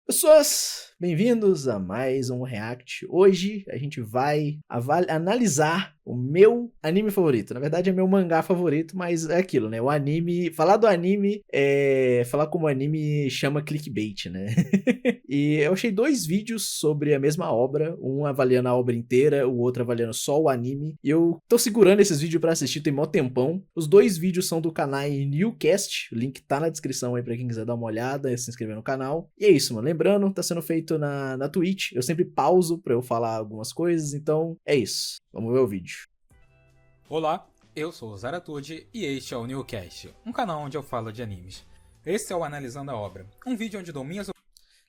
Pessoas, bem-vindos a mais um React. Hoje a gente vai analisar o meu anime favorito. Na verdade é meu mangá favorito, mas é aquilo, né? O anime, falar do anime falar como o anime chama clickbait, né? E eu achei dois vídeos sobre a mesma obra, um avaliando a obra inteira, o outro avaliando só o anime. E eu tô segurando esses vídeos pra assistir tem mó tempão. Os dois vídeos são do canal Newcast, o link tá na descrição aí pra quem quiser dar uma olhada e se inscrever no canal. E é isso, mano. Lembrando, tá sendo feito na Twitch. Eu sempre pauso pra eu falar algumas coisas, então é isso. Vamos ver o vídeo. Olá, eu sou o Zaratude e este é o Newcast, um canal onde eu falo de animes. Esse é o Analisando a Obra, um vídeo onde dou minhas.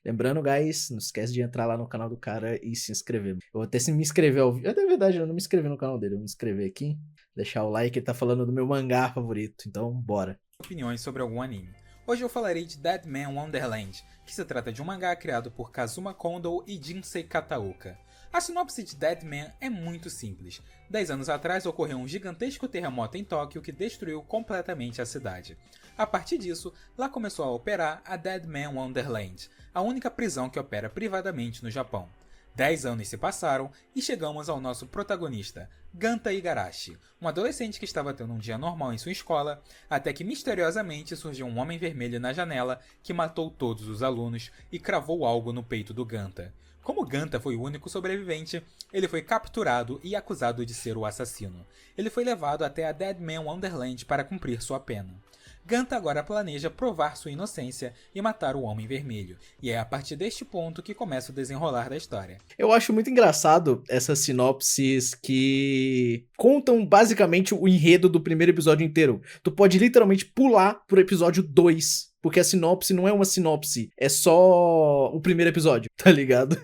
Lembrando, guys, não esquece de entrar lá no canal do cara e se inscrever. Eu vou até se me inscrever ao vídeo. É verdade, eu não me inscrevi no canal dele. Eu vou me inscrever aqui, deixar o like. Ele tá falando do meu mangá favorito, então bora. Opiniões sobre algum anime. Hoje eu falarei de Dead Man Wonderland, que se trata de um mangá criado por Kazuma Kondo e Jinsei Kataoka. A sinopse de Dead Man é muito simples. 10 anos atrás ocorreu um gigantesco terremoto em Tóquio que destruiu completamente a cidade. A partir disso, lá começou a operar a Dead Man Wonderland, a única prisão que opera privadamente no Japão. 10 anos se passaram e chegamos ao nosso protagonista, Ganta Igarashi, um adolescente que estava tendo um dia normal em sua escola, até que misteriosamente surgiu um homem vermelho na janela que matou todos os alunos e cravou algo no peito do Ganta. Como Ganta foi o único sobrevivente, ele foi capturado e acusado de ser o assassino. Ele foi levado até a Dead Man Wonderland para cumprir sua pena. Ganta agora planeja provar sua inocência e matar o Homem Vermelho, e é a partir deste ponto que começa o desenrolar da história. Eu acho muito engraçado essas sinopses que contam basicamente o enredo do primeiro episódio inteiro. Tu pode literalmente pular pro episódio 2, porque a sinopse não é uma sinopse, é só o primeiro episódio, tá ligado?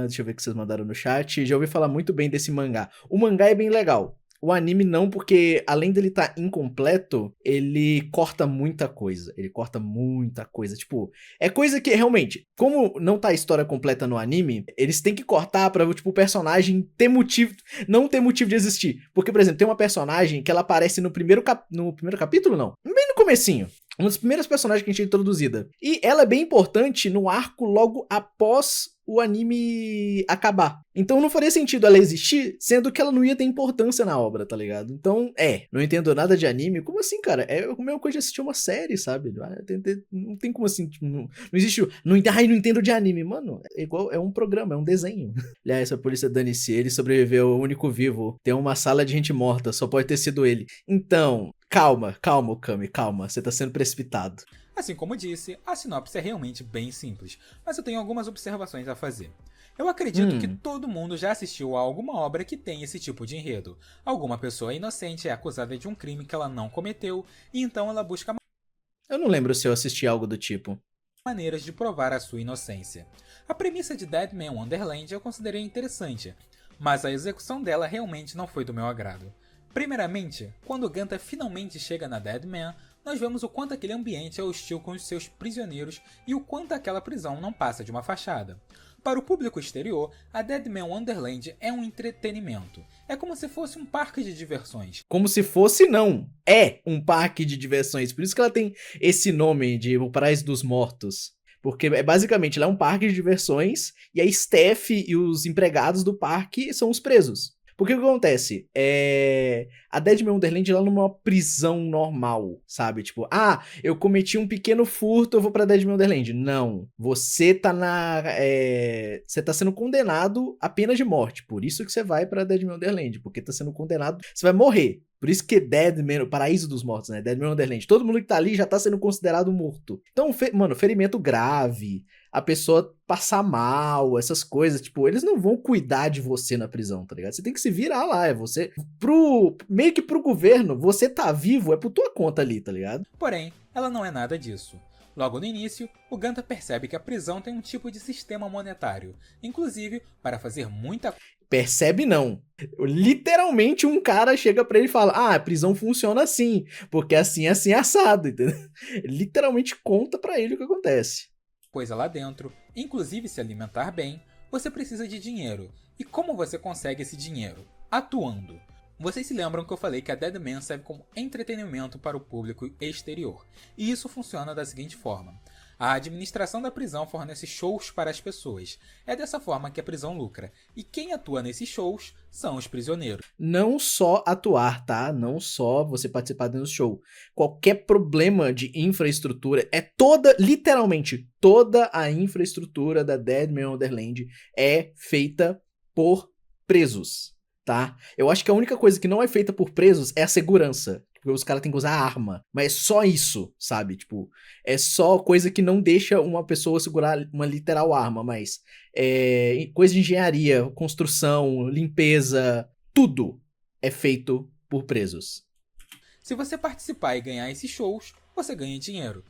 Deixa eu ver o que vocês mandaram no chat. Já ouvi falar muito bem desse mangá. O mangá é bem legal. O anime não, porque além dele estar incompleto, ele corta muita coisa. Ele corta muita coisa. Tipo, é coisa que realmente, como não tá a história completa no anime, eles têm que cortar pra, tipo, o personagem ter motivo, não ter motivo de existir. Porque, por exemplo, tem uma personagem que ela aparece no primeiro capítulo, não. Bem no comecinho. Uma das primeiras personagens que a gente é introduzida. E ela é bem importante no arco logo após o anime acabar. Então não faria sentido ela existir, sendo que ela não ia ter importância na obra, tá ligado? Então, não entendo nada de anime. Como assim, cara? É a mesma coisa de assistir uma série, sabe? Não tem como assim, tipo, não existe. Não entendo de anime. Mano, é igual, é um programa, é um desenho. Aliás, a polícia dane-se, ele sobreviveu, o único vivo. Tem uma sala de gente morta, só pode ter sido ele. Então, calma, Okami, calma. Você tá sendo precipitado. Assim como disse, a sinopse é realmente bem simples, mas eu tenho algumas observações a fazer. Eu acredito que todo mundo já assistiu a alguma obra que tem esse tipo de enredo. Alguma pessoa inocente é acusada de um crime que ela não cometeu, e então ela busca Eu não lembro se eu assisti algo do tipo. maneiras de provar a sua inocência. A premissa de Dead Man Wonderland eu considerei interessante, mas a execução dela realmente não foi do meu agrado. Primeiramente, quando Ganta finalmente chega na Dead Man, nós vemos o quanto aquele ambiente é hostil com os seus prisioneiros e o quanto aquela prisão não passa de uma fachada. Para o público exterior, a Dead Man Wonderland é um entretenimento. É como se fosse um parque de diversões. Como se fosse, não. É um parque de diversões. Por isso que ela tem esse nome de O Paraíso dos Mortos. Porque basicamente ela é um parque de diversões e a staff e os empregados do parque são os presos. Porque o que acontece? A Dead Man Wonderland ela não é uma prisão normal, sabe? Tipo, eu cometi um pequeno furto, eu vou pra Dead Man Wonderland. Não. Você tá você tá sendo condenado à pena de morte. Por isso que você vai pra Dead Man Wonderland. Porque tá sendo condenado. Você vai morrer. Por isso que Dead Man, o Paraíso dos Mortos, né? Dead Man Wonderland. Todo mundo que tá ali já tá sendo considerado morto. Então, mano, ferimento grave, a pessoa passar mal, essas coisas, tipo, eles não vão cuidar de você na prisão, tá ligado? Você tem que se virar lá, meio que pro governo, você tá vivo é por tua conta ali, tá ligado? Porém, ela não é nada disso. Logo no início, o Ganta percebe que a prisão tem um tipo de sistema monetário, inclusive para fazer muita Percebe não. Literalmente um cara chega pra ele e fala: a prisão funciona assim, porque assim, assado, entendeu? Literalmente conta pra ele o que acontece. coisa lá dentro, inclusive se alimentar bem, você precisa de dinheiro. E como você consegue esse dinheiro? Atuando. Vocês se lembram que eu falei que a Dead Man serve como entretenimento para o público exterior, e isso funciona da seguinte forma. A administração da prisão fornece shows para as pessoas. É dessa forma que a prisão lucra. E quem atua nesses shows são os prisioneiros. Não só atuar, tá? Não só você participar do show. Qualquer problema de infraestrutura literalmente, toda a infraestrutura da Deadman Wonderland é feita por presos, tá? Eu acho que a única coisa que não é feita por presos é a segurança. Porque os caras têm que usar arma. Mas é só isso, sabe? Tipo, é só coisa que não deixa uma pessoa segurar uma literal arma, mas coisa de engenharia, construção, limpeza, tudo é feito por presos. Se você participar e ganhar esses shows, você ganha dinheiro.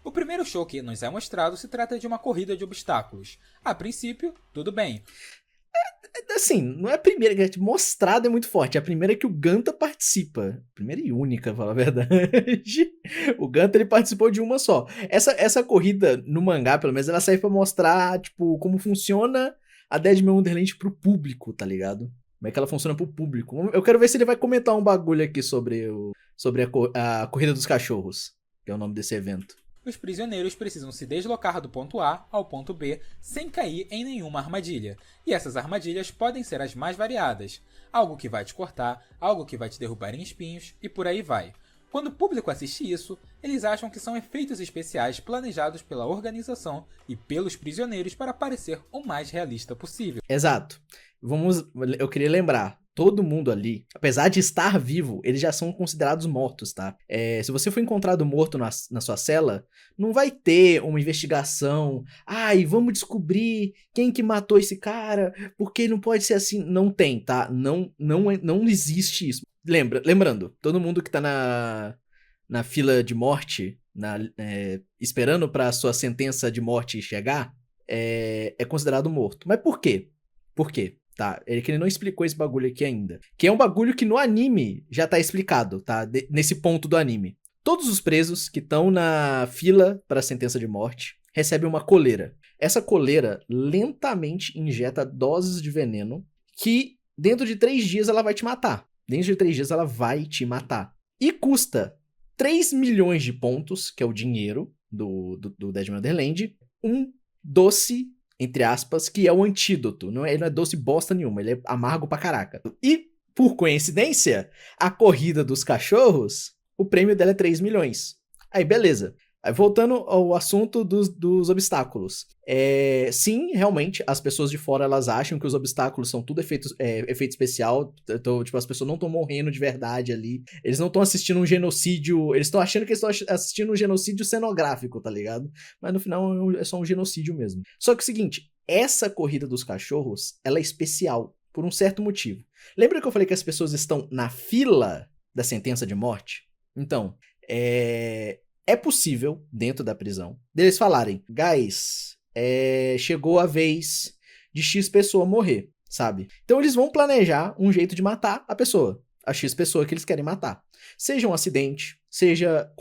O primeiro show que nos é mostrado se trata de uma corrida de obstáculos. A princípio, tudo bem. Assim, não é a primeira que é mostrada, é muito forte. É a primeira que o Ganta participa. Primeira e única, pra falar a verdade. O Ganta, ele participou de uma só. Essa corrida, no mangá, pelo menos, ela serve pra mostrar, tipo, como funciona a Deadman Wonderland pro público, tá ligado? Como é que ela funciona pro público. Eu quero ver se ele vai comentar um bagulho aqui sobre a Corrida dos Cachorros, que é o nome desse evento. Os prisioneiros precisam se deslocar do ponto A ao ponto B sem cair em nenhuma armadilha. E essas armadilhas podem ser as mais variadas. Algo que vai te cortar, algo que vai te derrubar em espinhos e por aí vai. Quando o público assiste isso, eles acham que são efeitos especiais planejados pela organização e pelos prisioneiros para parecer o mais realista possível. Exato. Eu queria lembrar, todo mundo ali, apesar de estar vivo, eles já são considerados mortos, tá? Se você for encontrado morto na sua cela, não vai ter uma investigação. Ai, vamos descobrir quem que matou esse cara, porque não pode ser assim. Não tem, tá? Não existe isso. Lembrando, todo mundo que tá na fila de morte, esperando pra sua sentença de morte chegar, é considerado morto. Mas por quê? Por quê? Tá, ele não explicou esse bagulho aqui ainda. Que é um bagulho que no anime já tá explicado, tá? Nesse ponto do anime. Todos os presos que estão na fila para a sentença de morte recebem uma coleira. Essa coleira lentamente injeta doses de veneno que dentro de 3 dias ela vai te matar. Dentro de 3 dias ela vai te matar. E custa 3 milhões de pontos, que é o dinheiro do Deadman Wonderland, um doce, entre aspas, que é o antídoto. Ele não é doce bosta nenhuma, ele é amargo pra caraca. E, por coincidência, a corrida dos cachorros, o prêmio dela é 3 milhões. Aí, beleza. Aí, voltando ao assunto dos obstáculos. Sim, realmente, as pessoas de fora, elas acham que os obstáculos são tudo efeito especial. Então, tipo, as pessoas não estão morrendo de verdade ali. Eles não estão assistindo um genocídio. Eles estão achando que eles estão assistindo um genocídio cenográfico, tá ligado? Mas no final é só um genocídio mesmo. Só que é o seguinte, essa corrida dos cachorros, ela é especial por um certo motivo. Lembra que eu falei que as pessoas estão na fila da sentença de morte? Então, é possível, dentro da prisão, deles falarem, guys, chegou a vez de X pessoa morrer, sabe? Então eles vão planejar um jeito de matar a pessoa, a X pessoa que eles querem matar. Seja um acidente, seja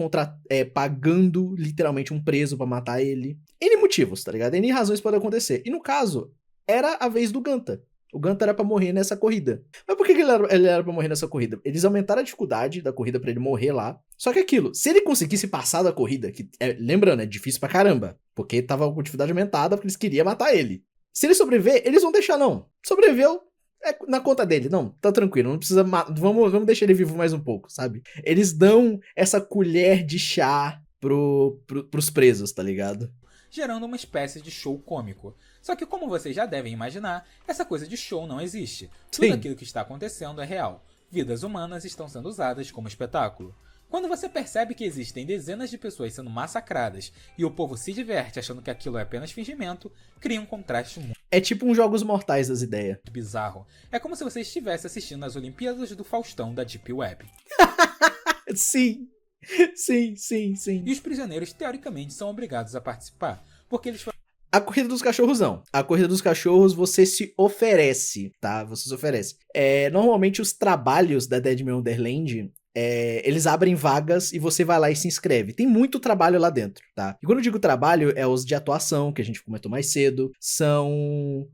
pagando literalmente um preso pra matar ele. N motivos, tá ligado? N razões podem acontecer. E no caso, era a vez do Ganta. O Ganta era pra morrer nessa corrida. Mas por que ele era pra morrer nessa corrida? Eles aumentaram a dificuldade da corrida pra ele morrer lá. Só que aquilo, se ele conseguisse passar da corrida, que lembrando, é difícil pra caramba, porque tava com dificuldade aumentada porque eles queriam matar ele. Se ele sobreviver, eles vão deixar não. Sobreviveu, na conta dele. Não, tá tranquilo, não precisa vamos deixar ele vivo mais um pouco, sabe? Eles dão essa colher de chá pros presos, tá ligado? Gerando uma espécie de show cômico. Só que, como vocês já devem imaginar, essa coisa de show não existe. Tudo aquilo que está acontecendo é real. Vidas humanas estão sendo usadas como espetáculo. Quando você percebe que existem dezenas de pessoas sendo massacradas e o povo se diverte achando que aquilo é apenas fingimento, cria um contraste muito É tipo um Jogos Mortais das ideias. bizarro. É como se você estivesse assistindo as Olimpíadas do Faustão da Deep Web. Sim. Sim. E os prisioneiros, teoricamente, são obrigados a participar, porque eles foram... A corrida dos cachorros não. A corrida dos cachorros você se oferece, tá? Você se oferece. Normalmente os trabalhos da Deadman Wonderland, eles abrem vagas e você vai lá e se inscreve. Tem muito trabalho lá dentro, tá? E quando eu digo trabalho, é os de atuação, que a gente comentou mais cedo. São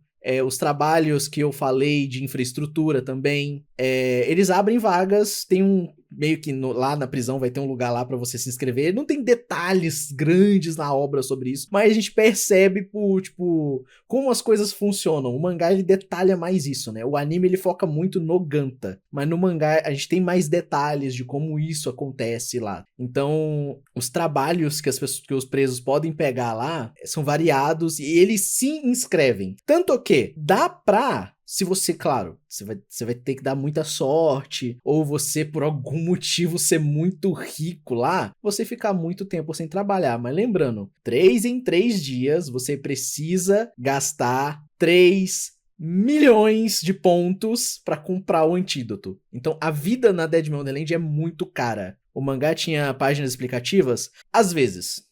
os trabalhos que eu falei de infraestrutura também. Eles abrem vagas, tem meio que lá na prisão vai ter um lugar lá pra você se inscrever. Não tem detalhes grandes na obra sobre isso, mas a gente percebe por, tipo, como as coisas funcionam. O mangá, ele detalha mais isso, né? O anime, ele foca muito no Ganta, mas no mangá a gente tem mais detalhes de como isso acontece lá. Então, os trabalhos que os presos podem pegar lá são variados e eles se inscrevem. Tanto que dá pra, se você, claro, você vai ter que dar muita sorte, ou você, por algum motivo, ser muito rico lá, você ficar muito tempo sem trabalhar. Mas lembrando, 3 em 3 dias, você precisa gastar 3 milhões de pontos pra comprar o antídoto. Então, a vida na Deadman Wonderland é muito cara. O mangá tinha páginas explicativas? Às vezes.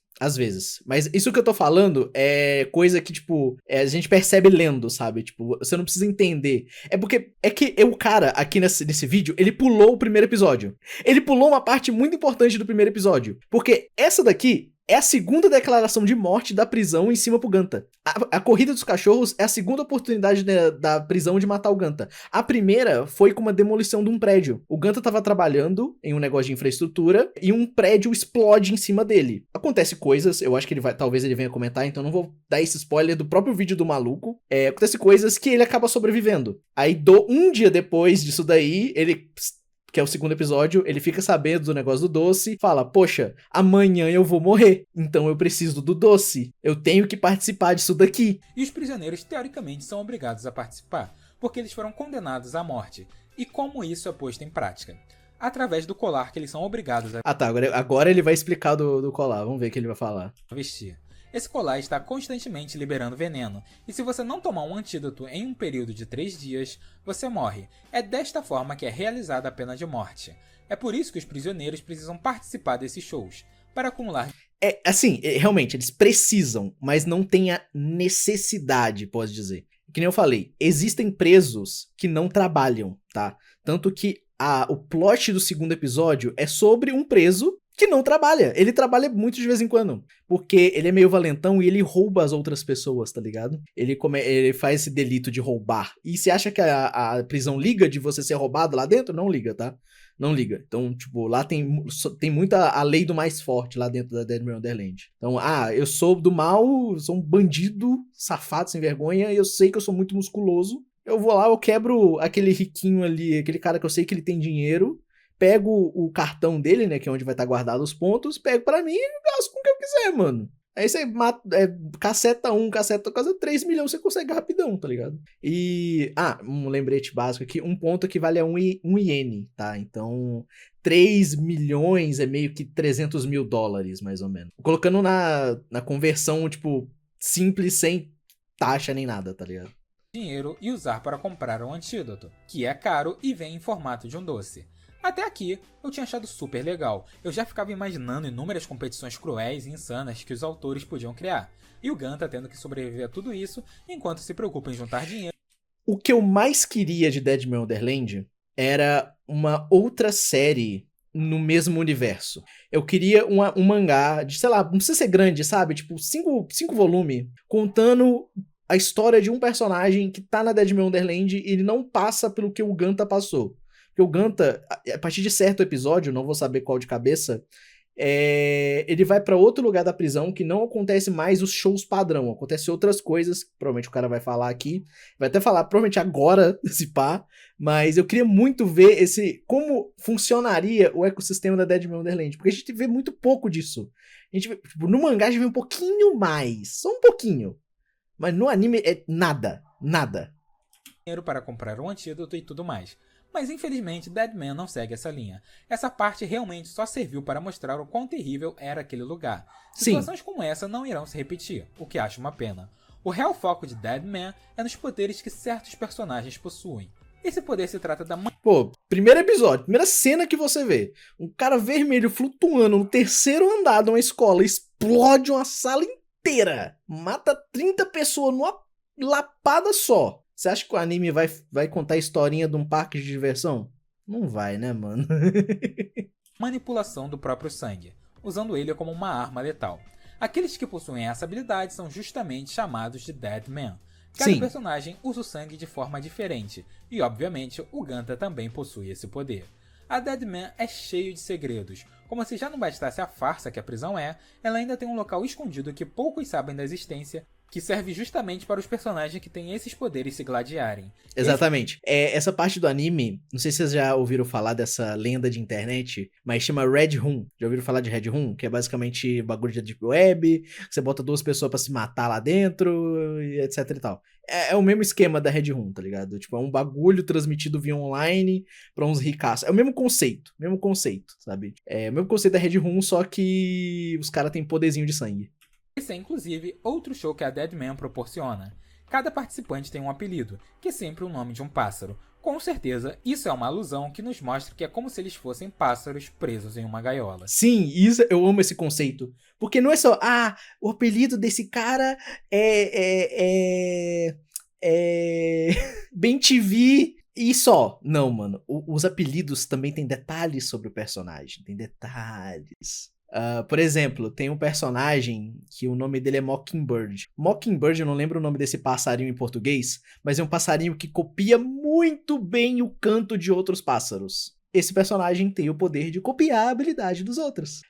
Mas isso que eu tô falando é coisa que, tipo, a gente percebe lendo, sabe? Tipo, você não precisa entender. É que o cara, aqui nesse vídeo, ele pulou o primeiro episódio. Ele pulou uma parte muito importante do primeiro episódio. Porque essa daqui é a segunda declaração de morte da prisão em cima pro Ganta. A corrida dos cachorros é a segunda oportunidade da prisão de matar o Ganta. A primeira foi com uma demolição de um prédio. O Ganta tava trabalhando em um negócio de infraestrutura e um prédio explode em cima dele. Acontece coisas, eu acho que talvez ele venha comentar, então não vou dar esse spoiler do próprio vídeo do maluco. Acontece coisas que ele acaba sobrevivendo. Aí, um dia depois disso daí, ele, que é o segundo episódio, ele fica sabendo do negócio do doce, fala, poxa, amanhã eu vou morrer, então eu preciso do doce, eu tenho que participar disso daqui. E os prisioneiros, teoricamente, são obrigados a participar, porque eles foram condenados à morte. E como isso é posto em prática? Através do colar que eles são obrigados a Ah tá, agora ele vai explicar do colar, vamos ver o que ele vai falar. vestir. Esse colar está constantemente liberando veneno, e se você não tomar um antídoto em um período de 3 dias, você morre. É desta forma que é realizada a pena de morte. É por isso que os prisioneiros precisam participar desses shows, para acumular... Realmente, eles precisam, mas não tem a necessidade, posso dizer. Que nem eu falei, existem presos que não trabalham, tá? Tanto que o plot do segundo episódio é sobre um preso que não trabalha. Ele trabalha muito de vez em quando. Porque ele é meio valentão e ele rouba as outras pessoas, tá ligado? Ele faz esse delito de roubar. E você acha que a prisão liga de você ser roubado lá dentro? Não liga, tá? Não liga. Então, tipo, lá tem muita a lei do mais forte lá dentro da Deadman Wonderland. Então, eu sou do mal, sou um bandido, safado, sem vergonha, e eu sei que eu sou muito musculoso. Eu vou lá, eu quebro aquele riquinho ali, aquele cara que eu sei que ele tem dinheiro, pego o cartão dele, né, que é onde vai estar guardado os pontos, pego pra mim e gasto com o que eu quiser, mano. Aí você mata, caceta 1, caceta quase 3 milhões, você consegue rapidão, tá ligado? E, um lembrete básico aqui, um ponto equivale a um iene, tá? Então, 3 milhões é meio que 300 mil dólares, mais ou menos. Colocando na conversão, tipo, simples, sem taxa nem nada, tá ligado? Dinheiro e usar para comprar um antídoto, que é caro e vem em formato de um doce. Até aqui, eu tinha achado super legal. Eu já ficava imaginando inúmeras competições cruéis e insanas que os autores podiam criar. E o Ganta tendo que sobreviver a tudo isso, enquanto se preocupa em juntar dinheiro. O que eu mais queria de Deadman Wonderland era uma outra série no mesmo universo. Eu queria um mangá de, sei lá, não precisa ser grande, sabe? Tipo, 5 volumes, contando a história de um personagem que tá na Deadman Wonderland e ele não passa pelo que o Ganta passou. Porque o Ganta, a partir de certo episódio, não vou saber qual de cabeça, ele vai pra outro lugar da prisão que não acontece mais os shows padrão, acontece outras coisas, que provavelmente o cara vai falar aqui, vai até falar provavelmente agora, se pá, mas eu queria muito ver como funcionaria o ecossistema da Deadman Wonderland, porque a gente vê muito pouco disso. A gente vê, tipo, no mangá a gente vê um pouquinho mais, só um pouquinho. Mas no anime é nada. Dinheiro para comprar um antídoto e tudo mais. Mas infelizmente Deadman não segue essa linha. Essa parte realmente só serviu para mostrar o quão terrível era aquele lugar. Situações como essa não irão se repetir, o que acho uma pena. O real foco de Deadman é nos poderes que certos personagens possuem. Esse poder se trata da... primeiro episódio, primeira cena que você vê. Um cara vermelho flutuando no terceiro andar de uma escola, explode uma sala inteira, mata 30 pessoas numa lapada só. Você acha que o anime vai contar a historinha de um parque de diversão? Não vai, né, mano? Manipulação do próprio sangue, usando ele como uma arma letal. Aqueles que possuem essa habilidade são justamente chamados de Deadman. Cada personagem usa o sangue de forma diferente, e obviamente o Ganta também possui esse poder. a Deadman é cheio de segredos. Como se já não bastasse a farsa que a prisão é, ela ainda tem um local escondido que poucos sabem da existência, que serve justamente para os personagens que têm esses poderes se gladiarem. Exatamente. Essa parte do anime, não sei se vocês já ouviram falar dessa lenda de internet, mas chama Red Room. Já ouviram falar de Red Room? Que é basicamente bagulho de Deep Web, você bota duas pessoas pra se matar lá dentro, e etc e tal. É o mesmo esquema da Red Room, tá ligado? Tipo, é um bagulho transmitido via online pra uns ricaços. É o mesmo conceito, sabe? É o mesmo conceito da Red Room, só que os caras têm poderzinho de sangue. Esse é inclusive outro show que a Deadman proporciona. Cada participante tem um apelido, que é sempre o nome de um pássaro. Com certeza, isso é uma alusão que nos mostra que é como se eles fossem pássaros presos em uma gaiola. Sim, isso, eu amo esse conceito. Porque não é só, o apelido desse cara Bem TV e só. Não, mano. Os apelidos também têm detalhes sobre o personagem. Tem detalhes. Por exemplo, tem um personagem que o nome dele é Mockingbird. Mockingbird, eu não lembro o nome desse passarinho em português, mas é um passarinho que copia muito bem o canto de outros pássaros. Esse personagem tem o poder de copiar a habilidade dos outros.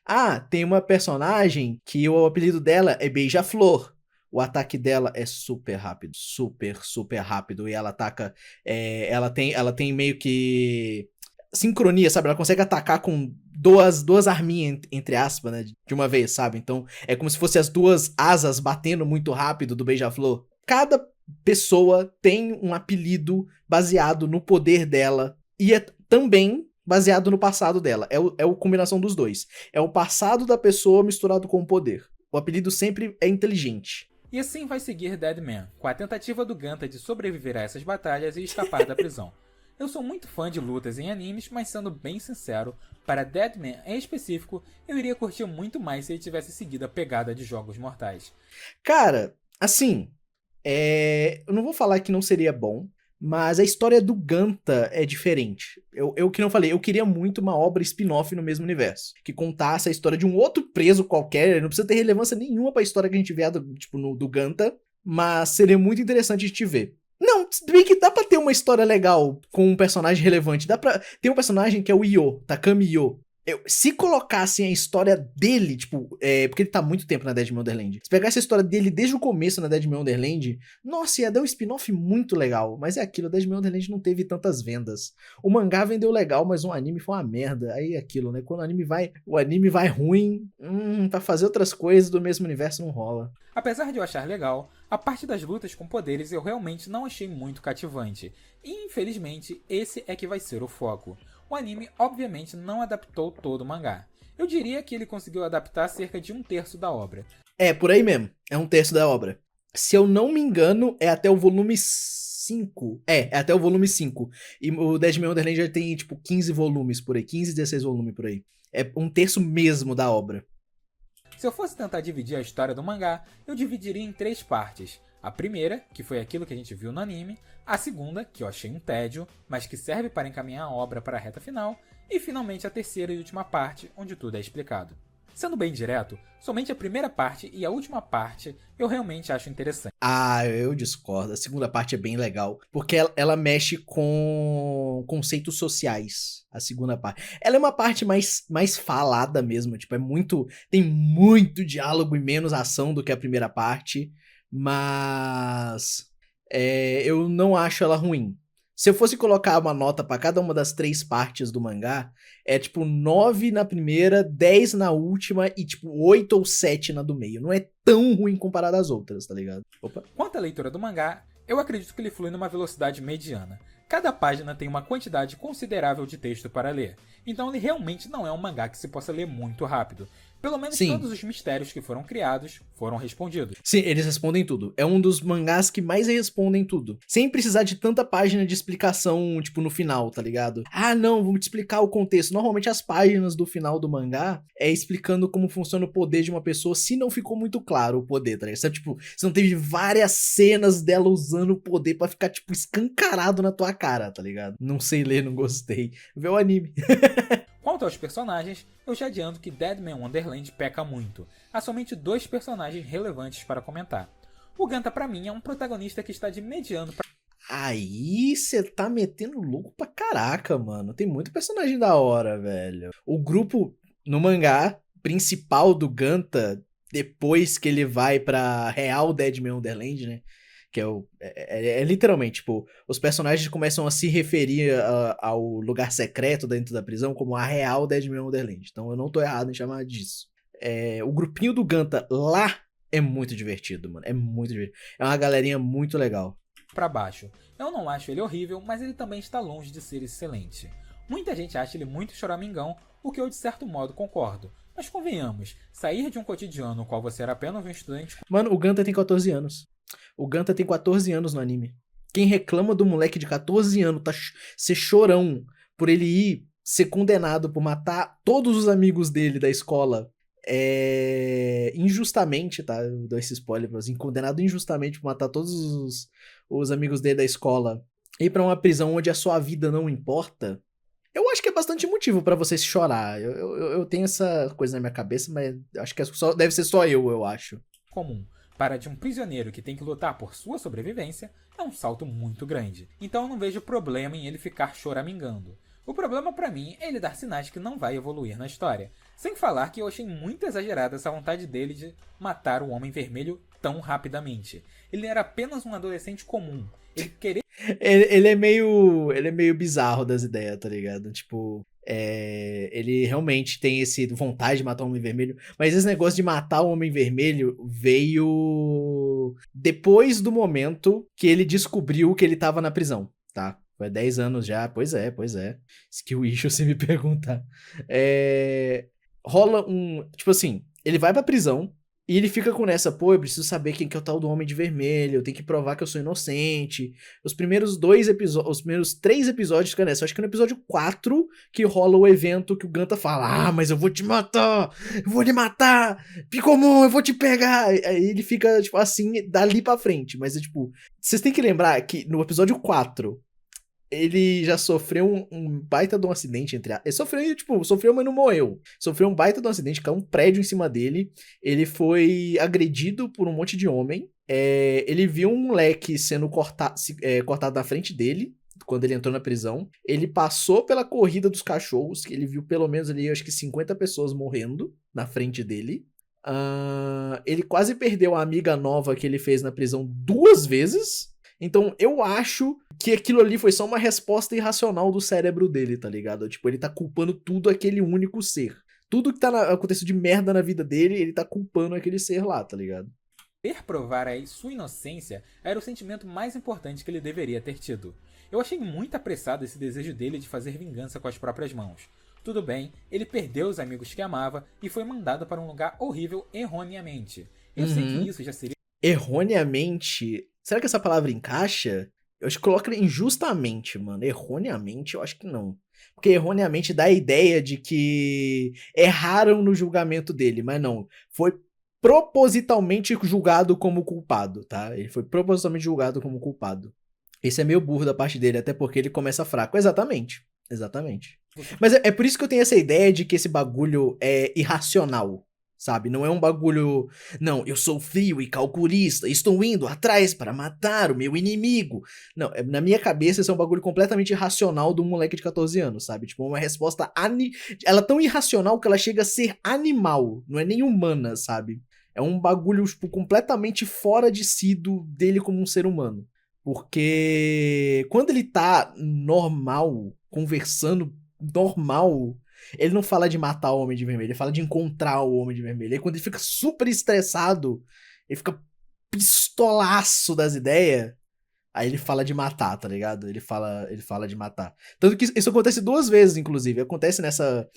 Tem uma personagem que o apelido dela é Beija-Flor. O ataque dela é super rápido. Super rápido. E ela ataca... ela tem meio que... sincronia, sabe? Ela consegue atacar com duas arminhas, entre aspas, né? De uma vez, sabe? Então, é como se fossem as duas asas batendo muito rápido do Beija-Flor. Cada pessoa tem um apelido baseado no poder dela. E é também baseado no passado dela. É a combinação dos dois. É o passado da pessoa misturado com o poder. O apelido sempre é inteligente. E assim vai seguir Deadman, com a tentativa do Ganta de sobreviver a essas batalhas e escapar da prisão. Eu sou muito fã de lutas em animes, mas sendo bem sincero, para Deadman em específico, eu iria curtir muito mais se ele tivesse seguido a pegada de Jogos Mortais. Cara, assim, eu não vou falar que não seria bom, mas a história do Ganta é diferente. Eu que não falei, eu queria muito uma obra spin-off no mesmo universo, que contasse a história de um outro preso qualquer, não precisa ter relevância nenhuma pra história que a gente vê do Ganta, mas seria muito interessante de te ver. Não, bem que dá pra ter uma história legal com um personagem relevante. Dá pra ter um personagem que é o Io, Takami Io. Se colocassem a história dele, porque ele tá há muito tempo na Deadman Wonderland. Se pegasse a história dele desde o começo na Deadman Wonderland, nossa, ia dar um spin-off muito legal. Mas é aquilo, a Deadman Wonderland não teve tantas vendas. O mangá vendeu legal, mas o anime foi uma merda. Aí é aquilo, né? Quando o anime vai ruim, pra fazer outras coisas do mesmo universo não rola. Apesar de eu achar legal, a parte das lutas com poderes eu realmente não achei muito cativante. E infelizmente, esse é que vai ser o foco. O anime obviamente não adaptou todo o mangá. Eu diria que ele conseguiu adaptar cerca de 1/3 da obra. É, por aí mesmo. É 1/3 da obra. Se eu não me engano, é até o volume 5. É até o volume 5. E o Deadman Wonderland já tem, 15 volumes por aí. 15, 16 volumes por aí. É 1/3 mesmo da obra. Se eu fosse tentar dividir a história do mangá, eu dividiria em 3 partes. A primeira, que foi aquilo que a gente viu no anime, a segunda, que eu achei um tédio, mas que serve para encaminhar a obra para a reta final, e finalmente a terceira e última parte, onde tudo é explicado. Sendo bem direto, somente a primeira parte e a última parte eu realmente acho interessante. Eu discordo. A segunda parte é bem legal, porque ela mexe com conceitos sociais, a segunda parte. Ela é uma parte mais falada mesmo, tem muito diálogo e menos ação do que a primeira parte. Mas eu não acho ela ruim. Se eu fosse colocar uma nota pra cada uma das 3 partes do mangá, é 9 na primeira, 10 na última e 8 ou 7 na do meio. Não é tão ruim comparado às outras, tá ligado? Opa. Quanto à leitura do mangá, eu acredito que ele flui numa velocidade mediana. Cada página tem uma quantidade considerável de texto para ler, então ele realmente não é um mangá que se possa ler muito rápido. Pelo menos Sim. Todos os mistérios que foram criados foram respondidos. Sim, eles respondem tudo. É um dos mangás que mais respondem tudo. Sem precisar de tanta página de explicação, no final, tá ligado? Não, vamos te explicar o contexto. Normalmente as páginas do final do mangá é explicando como funciona o poder de uma pessoa, se não ficou muito claro o poder, tá ligado? Sabe, você não teve várias cenas dela usando o poder pra ficar, escancarado na tua cara, tá ligado? Não sei ler, não gostei. Vê o anime. Quanto aos personagens, eu já adianto que Deadman Wonderland peca muito. Há somente 2 personagens relevantes para comentar. O Ganta pra mim é um protagonista que está de mediano pra... Aí você tá metendo louco pra caraca, mano. Tem muito personagem da hora, velho. O grupo no mangá principal do Ganta, depois que ele vai pra Real Deadman Wonderland, né? Que é o. É literalmente, tipo, os personagens começam a se referir ao lugar secreto dentro da prisão como a Real Deadman Wonderland. Então eu não tô errado em chamar disso. O grupinho do Ganta lá é muito divertido, mano. É muito divertido. É uma galerinha muito legal. Pra baixo. Eu não acho ele horrível, mas ele também está longe de ser excelente. Muita gente acha ele muito choramingão, o que eu de certo modo concordo. Mas convenhamos, sair de um cotidiano no qual você era apenas um estudante... Mano, o Ganta tem 14 anos. O Ganta tem 14 anos no anime. Quem reclama do moleque de 14 anos ser chorão por ele ir ser condenado por matar todos os amigos dele da escola injustamente, tá? Eu dou esse spoiler pra você. Condenado injustamente por matar todos os amigos dele da escola e ir pra uma prisão onde a sua vida não importa. Eu acho que é bastante motivo pra você chorar. Eu tenho essa coisa na minha cabeça, mas acho que deve ser só eu acho. Comum. Para de um prisioneiro que tem que lutar por sua sobrevivência, é um salto muito grande. Então eu não vejo problema em ele ficar choramingando. O problema pra mim é ele dar sinais que não vai evoluir na história. Sem falar que eu achei muito exagerada essa vontade dele de matar o Homem Vermelho tão rapidamente. Ele era apenas um adolescente comum. Ele querer... Ele é meio bizarro das ideias, tá ligado? Tipo, ele realmente tem esse vontade de matar o Homem Vermelho, mas esse negócio de matar o Homem Vermelho veio depois do momento que ele descobriu que ele tava na prisão, tá? Foi 10 anos já, pois é. Skill issue, se me perguntar. Rola um... Tipo assim, ele vai pra prisão e ele fica com nessa, pô, eu preciso saber quem que é o tal do Homem de Vermelho, eu tenho que provar que eu sou inocente. Os primeiros 3 episódios fica nessa. Eu acho que é no episódio 4 que rola o evento que o Ganta fala, mas eu vou te matar, eu vou lhe matar, Picomon, eu vou te pegar. Aí ele fica, tipo, assim, dali pra frente. Mas, tipo, vocês têm que lembrar que no episódio 4, ele já sofreu um baita de um acidente, ele sofreu, mas não morreu. Sofreu um baita de um acidente, caiu um prédio em cima dele. Ele foi agredido por um monte de homem. Ele viu um moleque sendo cortado na frente dele, quando ele entrou na prisão. Ele passou pela corrida dos cachorros, que ele viu pelo menos ali, acho que 50 pessoas morrendo na frente dele. Ele quase perdeu a amiga nova que ele fez na prisão 2 vezes. Então, eu acho que aquilo ali foi só uma resposta irracional do cérebro dele, tá ligado? Tipo, ele tá culpando tudo aquele único ser. Tudo que tá acontecendo de merda na vida dele, ele tá culpando aquele ser lá, tá ligado? Provar a sua inocência era o sentimento mais importante que ele deveria ter tido. Eu achei muito apressado esse desejo dele de fazer vingança com as próprias mãos. Tudo bem, ele perdeu os amigos que amava e foi mandado para um lugar horrível erroneamente. Eu sei que isso já seria... Erroneamente... Será que essa palavra encaixa? Eu acho que coloca injustamente, mano. Erroneamente, eu acho que não. Porque erroneamente dá a ideia de que erraram no julgamento dele, mas não. Foi propositalmente julgado como culpado, tá? Ele foi propositalmente julgado como culpado. Esse é meio burro da parte dele, até porque ele começa fraco. Exatamente. Mas é por isso que eu tenho essa ideia de que esse bagulho é irracional. Sabe? Não é um bagulho... Não, eu sou frio e calculista, estou indo atrás para matar o meu inimigo. Não, na minha cabeça isso é um bagulho completamente irracional de um moleque de 14 anos, sabe? Tipo, uma resposta... Ela é tão irracional que ela chega a ser animal, não é nem humana, sabe? É um bagulho, tipo, completamente fora de si dele como um ser humano. Porque quando ele tá normal, conversando normal... Ele não fala de matar o Homem de Vermelho, ele fala de encontrar o Homem de Vermelho. Aí quando ele fica super estressado, ele fica pistolaço das ideias, aí ele fala de matar, tá ligado? Ele fala de matar. Tanto que isso acontece 2 vezes, inclusive. Acontece nessa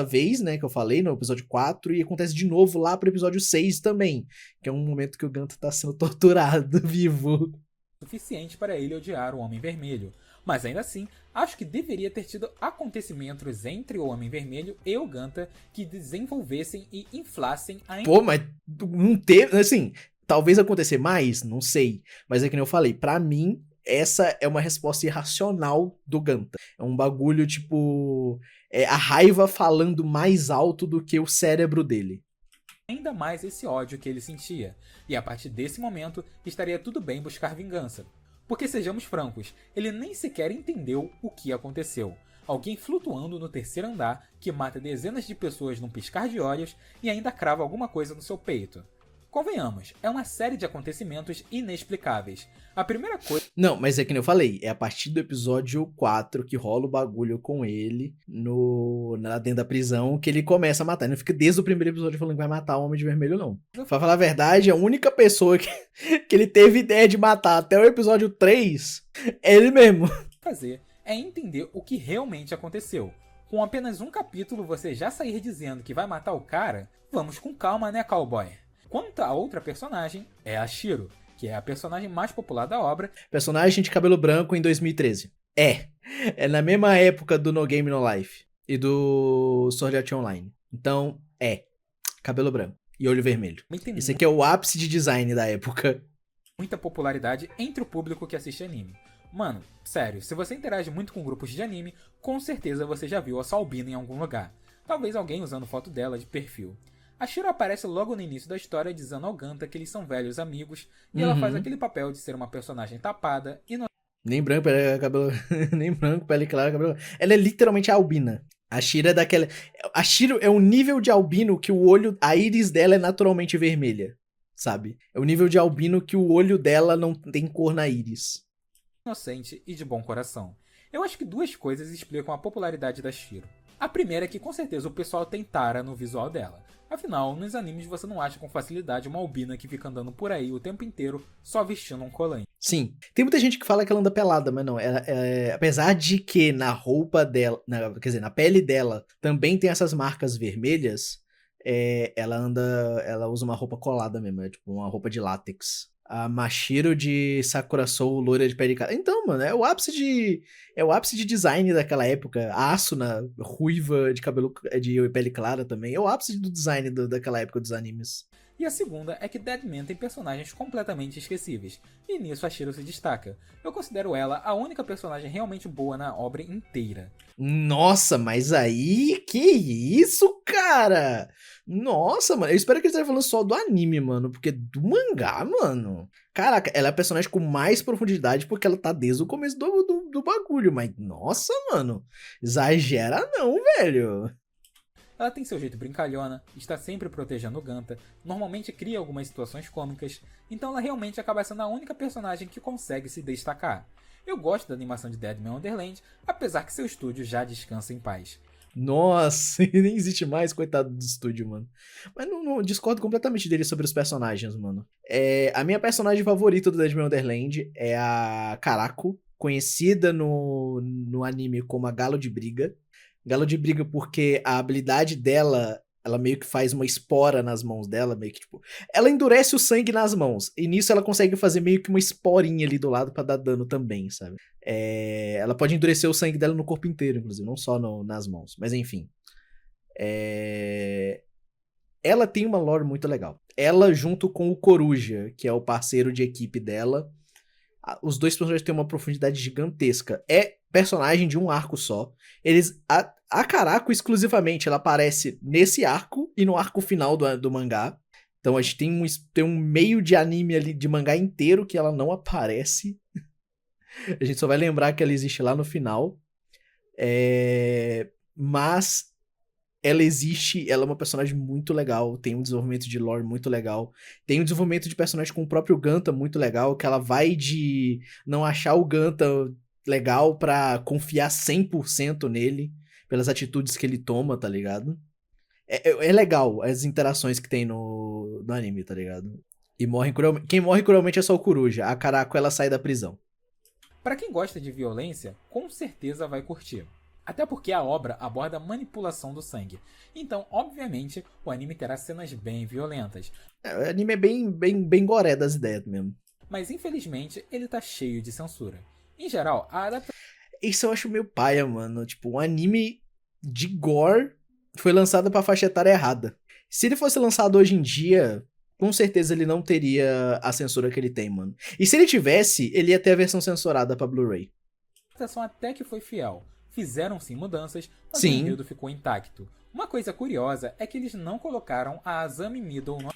vez, né, que eu falei, no episódio 4, e acontece de novo lá pro episódio 6 também, que é um momento que o Ganta tá sendo torturado vivo. Suficiente para ele odiar o Homem Vermelho. Mas ainda assim, acho que deveria ter tido acontecimentos entre o Homem Vermelho e o Ganta que desenvolvessem e inflassem a... Pô, mas não teve, assim, talvez acontecer mais, não sei. Mas é que nem eu falei, pra mim, essa é uma resposta irracional do Ganta. É um bagulho, tipo, a raiva falando mais alto do que o cérebro dele. Ainda mais esse ódio que ele sentia. E a partir desse momento, estaria tudo bem buscar vingança. Porque sejamos francos, ele nem sequer entendeu o que aconteceu. Alguém flutuando no terceiro andar que mata dezenas de pessoas num piscar de olhos e ainda crava alguma coisa no seu peito. Convenhamos, é uma série de acontecimentos inexplicáveis. A primeira coisa... Não, mas é que nem eu falei, é a partir do episódio 4 que rola o bagulho com ele lá dentro da prisão que ele começa a matar. Ele não fica desde o primeiro episódio falando que vai matar o Homem de Vermelho, não. Pra falar a verdade, a única pessoa que ele teve ideia de matar até o episódio 3 é ele mesmo. Fazer é entender o que realmente aconteceu. Com apenas um capítulo você já sair dizendo que vai matar o cara? Vamos com calma, né, cowboy? Quanto a outra personagem, é a Shiro, que é a personagem mais popular da obra. Personagem de cabelo branco em 2013. É na mesma época do No Game No Life e do Sword Art Online. Então, cabelo branco e olho vermelho. Esse aqui é o ápice de design da época. Muita popularidade entre o público que assiste anime. Mano, sério, se você interage muito com grupos de anime, com certeza você já viu a Salbina em algum lugar. Talvez alguém usando foto dela de perfil. A Shiro aparece logo no início da história dizendo ao Ganta que eles são velhos amigos e ela faz aquele papel de ser uma personagem tapada e nem branco, cabelo nem branco, pele clara, cabelo. Ela é literalmente albina. A Shiro é daquela. A Shiro é um nível de albino que o olho, a íris dela é naturalmente vermelha, sabe? É o nível de albino que o olho dela não tem cor na íris. Inocente e de bom coração. Eu acho que duas coisas explicam a popularidade da Shiro. A primeira é que com certeza o pessoal tem tara no visual dela. Afinal, nos animes você não acha com facilidade uma albina que fica andando por aí o tempo inteiro só vestindo um colã. Sim, tem muita gente que fala que ela anda pelada, mas não. Apesar de que na roupa dela, quer dizer, na pele dela também tem essas marcas vermelhas, ela usa uma roupa colada mesmo, é tipo uma roupa de látex. A Mashiro de Sakura Soul, loira de pele clara. Então, mano, é o ápice de design daquela época. A Asuna, ruiva de cabelo de pele clara também. É o ápice do design daquela época dos animes. E a segunda é que Deadman tem personagens completamente esquecíveis, e nisso a Shiro se destaca. Eu considero ela a única personagem realmente boa na obra inteira. Nossa, mas aí, que isso, cara? Nossa, mano, eu espero que eles estejam falando só do anime, mano, porque do mangá, mano... Caraca, ela é a personagem com mais profundidade porque ela tá desde o começo do bagulho, mas nossa, mano, exagera não, velho. Ela tem seu jeito brincalhona, está sempre protegendo o Ganta, normalmente cria algumas situações cômicas, então ela realmente acaba sendo a única personagem que consegue se destacar. Eu gosto da animação de Deadman Wonderland, apesar que seu estúdio já descansa em paz. Nossa, nem existe mais, coitado do estúdio, mano. Mas não discordo completamente dele sobre os personagens, mano. A minha personagem favorita do Deadman Wonderland é a Karako, conhecida no anime como a Galo de Briga. Galo de Briga porque a habilidade dela, ela meio que faz uma espora nas mãos dela, meio que tipo... Ela endurece o sangue nas mãos, e nisso ela consegue fazer meio que uma esporinha ali do lado pra dar dano também, sabe? Ela pode endurecer o sangue dela no corpo inteiro, inclusive, não só nas mãos, mas enfim. Ela tem uma lore muito legal. Ela junto com o Coruja, que é o parceiro de equipe dela, os dois personagens têm uma profundidade gigantesca. É personagem de um arco só. A Karako, exclusivamente, ela aparece nesse arco e no arco final do mangá. Então a gente tem um meio de anime ali, de mangá inteiro, que ela não aparece. A gente só vai lembrar que ela existe lá no final. Mas ela existe, ela é uma personagem muito legal, tem um desenvolvimento de lore muito legal, tem um desenvolvimento de personagem com o próprio Ganta muito legal, que ela vai de não achar o Ganta legal pra confiar 100% nele, pelas atitudes que ele toma, tá ligado? É legal as interações que tem no anime, tá ligado? E quem morre cruelmente é só o Coruja, a Karako ela sai da prisão. Pra quem gosta de violência, com certeza vai curtir. Até porque a obra aborda a manipulação do sangue. Então, obviamente, o anime terá cenas bem violentas. O anime é bem goré das ideias mesmo. Mas, infelizmente, ele tá cheio de censura. Em geral, a adaptação... Isso eu acho meio paia, mano. Tipo, um anime de gore foi lançado pra faixa etária errada. Se ele fosse lançado hoje em dia, com certeza ele não teria a censura que ele tem, mano. E se ele tivesse, ele ia ter a versão censurada pra Blu-ray. A adaptação até que foi fiel. Fizeram sim mudanças, mas sim. O enredo ficou intacto. Uma coisa curiosa é que eles não colocaram a Azami Middle no...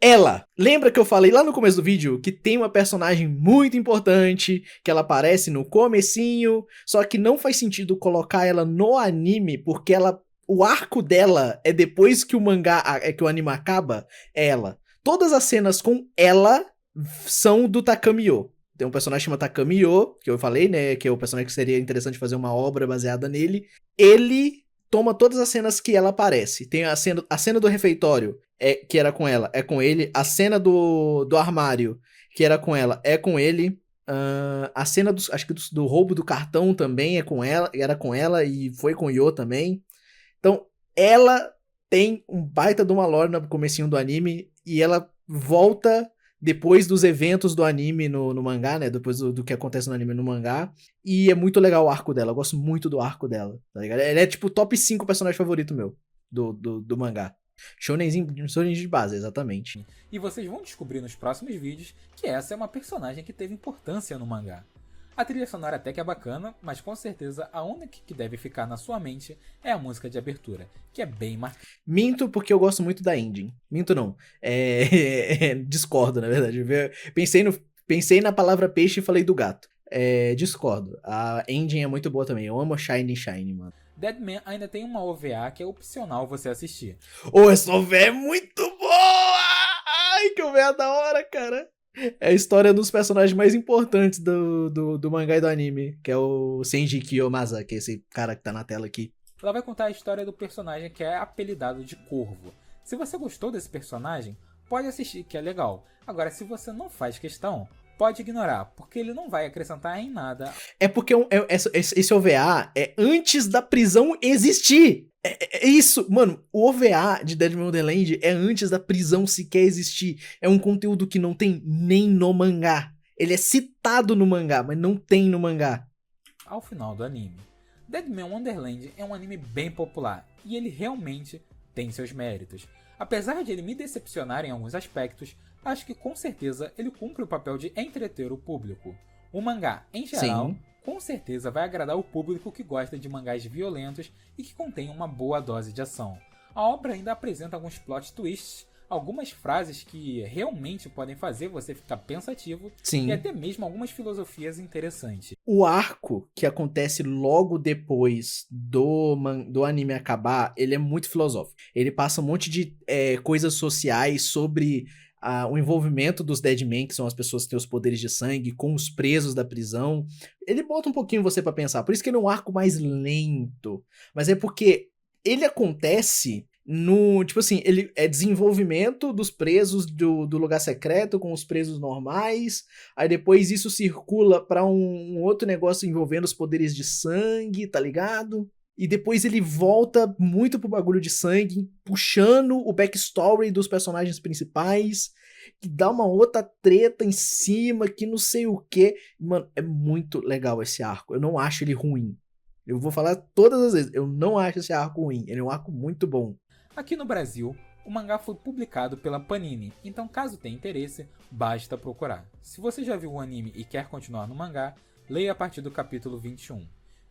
Ela. Lembra que eu falei lá no começo do vídeo que tem uma personagem muito importante, que ela aparece no comecinho, só que não faz sentido colocar ela no anime, porque o arco dela é depois que o mangá, que o anime acaba, é ela. Todas as cenas com ela são do Takamiyo. Tem um personagem chamado Takamiyo, que eu falei, né, que é o personagem que seria interessante fazer uma obra baseada nele. Ele toma todas as cenas que ela aparece. Tem a cena do refeitório, que era com ela, é com ele. A cena do armário, que era com ela, é com ele. A cena acho que do roubo do cartão também é com ela, era com ela e foi com o Yo também. Então, ela tem um baita de uma lore no comecinho do anime e ela volta depois dos eventos do anime no mangá, né? Depois do que acontece no anime no mangá. E é muito legal o arco dela. Eu gosto muito do arco dela, tá ligado? Ela é tipo top 5 personagem favorito meu do mangá. Shonen de base, exatamente. E vocês vão descobrir nos próximos vídeos que essa é uma personagem que teve importância no mangá. A trilha sonora até que é bacana, mas com certeza a única que deve ficar na sua mente é a música de abertura, que é bem marcante. Minto porque eu gosto muito da ending. Minto não. Discordo, na verdade. Pensei na palavra peixe e falei do gato. Discordo. A ending é muito boa também. Eu amo Shine, mano. Deadman ainda tem uma OVA que é opcional você assistir. Essa OVA é muito boa! Ai, que OVA da hora, cara. É a história dos personagens mais importantes do mangá e do anime, que é o Senji Kiyomasa, que é esse cara que tá na tela aqui. Ela vai contar a história do personagem que é apelidado de Corvo. Se você gostou desse personagem, pode assistir que é legal. Agora, se você não faz questão, pode ignorar, porque ele não vai acrescentar em nada. É porque esse OVA é antes da prisão existir. É isso, mano, o OVA de Deadman Wonderland é antes da prisão sequer existir. É um conteúdo que não tem nem no mangá. Ele é citado no mangá, mas não tem no mangá. Ao final do anime, Deadman Wonderland é um anime bem popular e ele realmente tem seus méritos. Apesar de ele me decepcionar em alguns aspectos, acho que com certeza ele cumpre o papel de entreter o público. O mangá, em geral, Sim. Com certeza vai agradar o público que gosta de mangás violentos e que contém uma boa dose de ação. A obra ainda apresenta alguns plot twists, algumas frases que realmente podem fazer você ficar pensativo. Sim. E até mesmo algumas filosofias interessantes. O arco que acontece logo depois do anime acabar, ele é muito filosófico. Ele passa um monte de coisas sociais sobre o envolvimento dos Deadmen, que são as pessoas que têm os poderes de sangue, com os presos da prisão. Ele bota um pouquinho você pra pensar. Por isso que ele é um arco mais lento. Mas é porque ele acontece tipo assim, ele é desenvolvimento dos presos do lugar secreto com os presos normais. Aí depois isso circula pra um outro negócio envolvendo os poderes de sangue, tá ligado? E depois ele volta muito pro bagulho de sangue, puxando o backstory dos personagens principais, que dá uma outra treta em cima, que não sei o que. Mano, é muito legal esse arco. Eu não acho ele ruim. Eu vou falar todas as vezes, eu não acho esse arco ruim. Ele é um arco muito bom. Aqui no Brasil, o mangá foi publicado pela Panini, então caso tenha interesse, basta procurar. Se você já viu o anime e quer continuar no mangá, leia a partir do capítulo 21.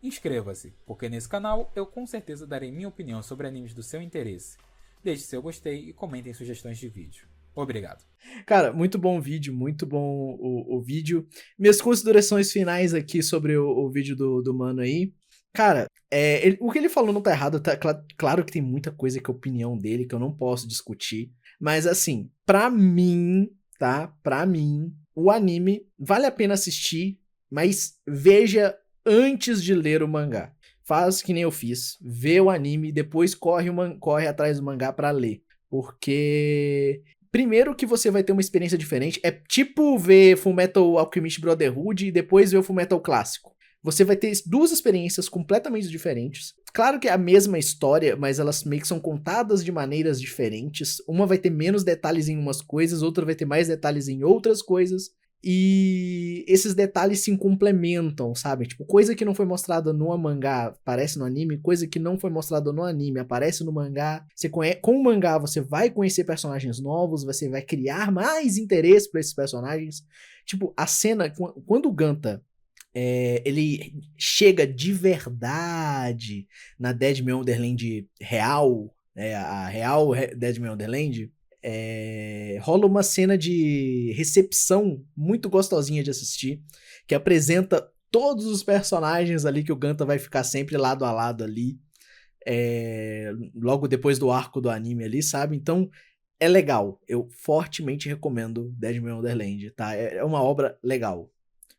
Inscreva-se, porque nesse canal eu com certeza darei minha opinião sobre animes do seu interesse. Deixe seu gostei e comentem sugestões de vídeo. Obrigado. Cara, muito bom vídeo, muito bom o vídeo. Minhas considerações finais aqui sobre o vídeo do mano aí. Cara, o que ele falou não tá errado, tá claro que tem muita coisa que é a opinião dele, que eu não posso discutir. Mas assim, pra mim, tá? Pra mim, o anime vale a pena assistir, mas veja antes de ler o mangá. Faz que nem eu fiz, vê o anime, depois corre atrás do mangá pra ler. Porque primeiro que você vai ter uma experiência diferente, é tipo ver Fullmetal Alchemist Brotherhood e depois ver o Fullmetal clássico. Você vai ter duas experiências completamente diferentes. Claro que é a mesma história, mas elas meio que são contadas de maneiras diferentes. Uma vai ter menos detalhes em umas coisas, outra vai ter mais detalhes em outras coisas. E esses detalhes se complementam, sabe? Tipo, coisa que não foi mostrada no mangá aparece no anime, coisa que não foi mostrada no anime aparece no mangá. Com o mangá você vai conhecer personagens novos, você vai criar mais interesse por esses personagens. Tipo, a cena, quando o Ganta ele chega de verdade na Deadman Wonderland real, a real Deadman Wonderland, Rola uma cena de recepção muito gostosinha de assistir, que apresenta todos os personagens ali que o Ganta vai ficar sempre lado a lado ali, logo depois do arco do anime ali, sabe? Então, é legal. Eu fortemente recomendo Deadman Wonderland, tá? É uma obra legal.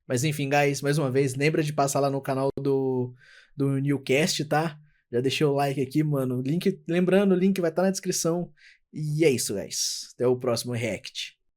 Mas enfim, guys, mais uma vez, lembra de passar lá no canal do Newcast, tá? Já deixei o like aqui, mano. Lembrando, o link vai estar na descrição. E é isso, guys. Até o próximo react.